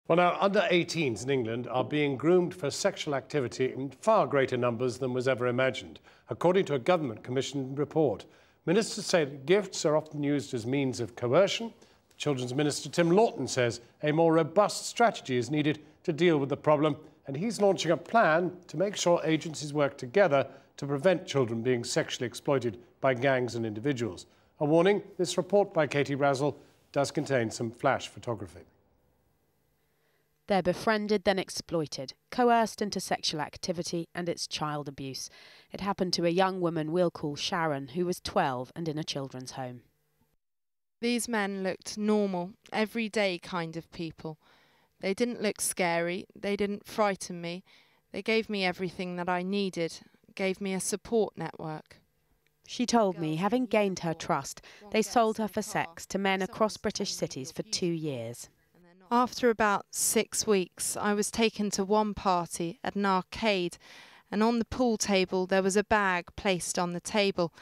Well, now, under-18s in England are being groomed for sexual activity in far greater numbers than was ever imagined, according to a government-commissioned report. Ministers say that gifts are often used as means of coercion. Children's Minister Tim Lawton says a more robust strategy is needed to deal with the problem, and he's launching a plan to make sure agencies work together to prevent children being sexually exploited by gangs and individuals. A warning, this report by Katie Razzle does contain some flash photography. They're befriended, then exploited, coerced into sexual activity, and it's child abuse. It happened to a young woman we'll call Sharon, who was 12 and in a children's home. These men looked normal, everyday kind of people. They didn't look scary, they didn't frighten me. They gave me everything that I needed, gave me a support network. She told me, having gained her trust, they sold her for sex to men across British cities for 2 years. After about 6 weeks, I was taken to one party at an arcade, and on the pool table there was a bag placed on the table.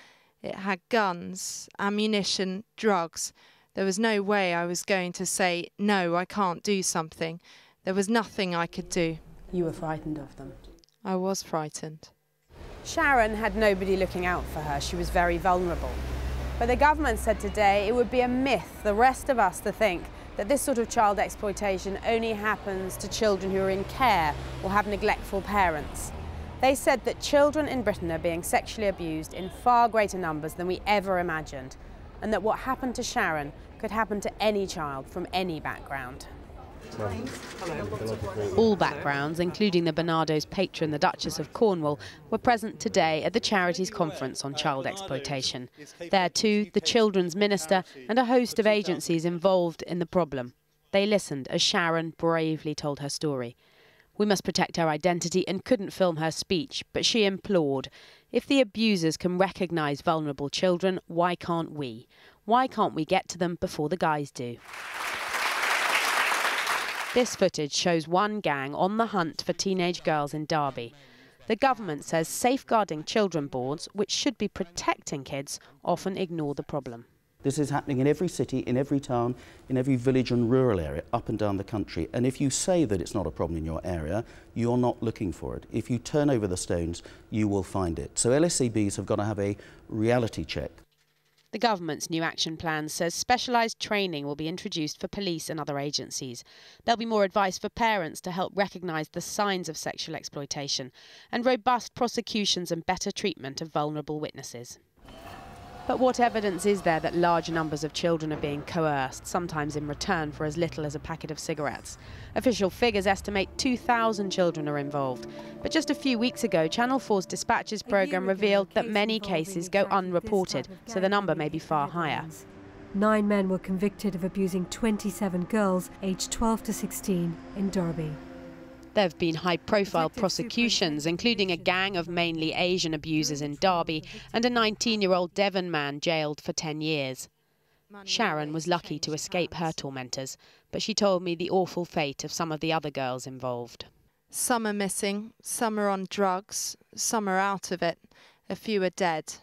It had guns, ammunition, drugs. There was no way I was going to say, no, I can't do something. There was nothing I could do. You were frightened of them? I was frightened. Sharon had nobody looking out for her. She was very vulnerable. But the government said today it would be a myth, the rest of us, to think that this sort of child exploitation only happens to children who are in care or have neglectful parents. They said that children in Britain are being sexually abused in far greater numbers than we ever imagined, and that what happened to Sharon could happen to any child from any background. All backgrounds, including the Barnardo's patron, the Duchess of Cornwall, were present today at the charities conference on child exploitation. There too, the Children's Minister and a host of agencies involved in the problem. They listened as Sharon bravely told her story. We must protect her identity and couldn't film her speech, but she implored, if the abusers can recognise vulnerable children, why can't we? Why can't we get to them before the guys do? This footage shows one gang on the hunt for teenage girls in Derby. The government says safeguarding children boards, which should be protecting kids, often ignore the problem. This is happening in every city, in every town, in every village and rural area, up and down the country. And if you say that it's not a problem in your area, you're not looking for it. If you turn over the stones, you will find it. So LSCBs have got to have a reality check. The government's new action plan says specialised training will be introduced for police and other agencies. There'll be more advice for parents to help recognise the signs of sexual exploitation, and robust prosecutions and better treatment of vulnerable witnesses. But what evidence is there that large numbers of children are being coerced, sometimes in return for as little as a packet of cigarettes? Official figures estimate 2,000 children are involved. But just a few weeks ago, Channel 4's Dispatches programme revealed that many cases go unreported, so the number may be far higher. 9 men were convicted of abusing 27 girls aged 12 to 16 in Derby. There have been high-profile prosecutions, including a gang of mainly Asian abusers in Derby and a 19-year-old Devon man jailed for 10 years. Sharon was lucky to escape her tormentors, but she told me the awful fate of some of the other girls involved. Some are missing, some are on drugs, some are out of it, a few are dead.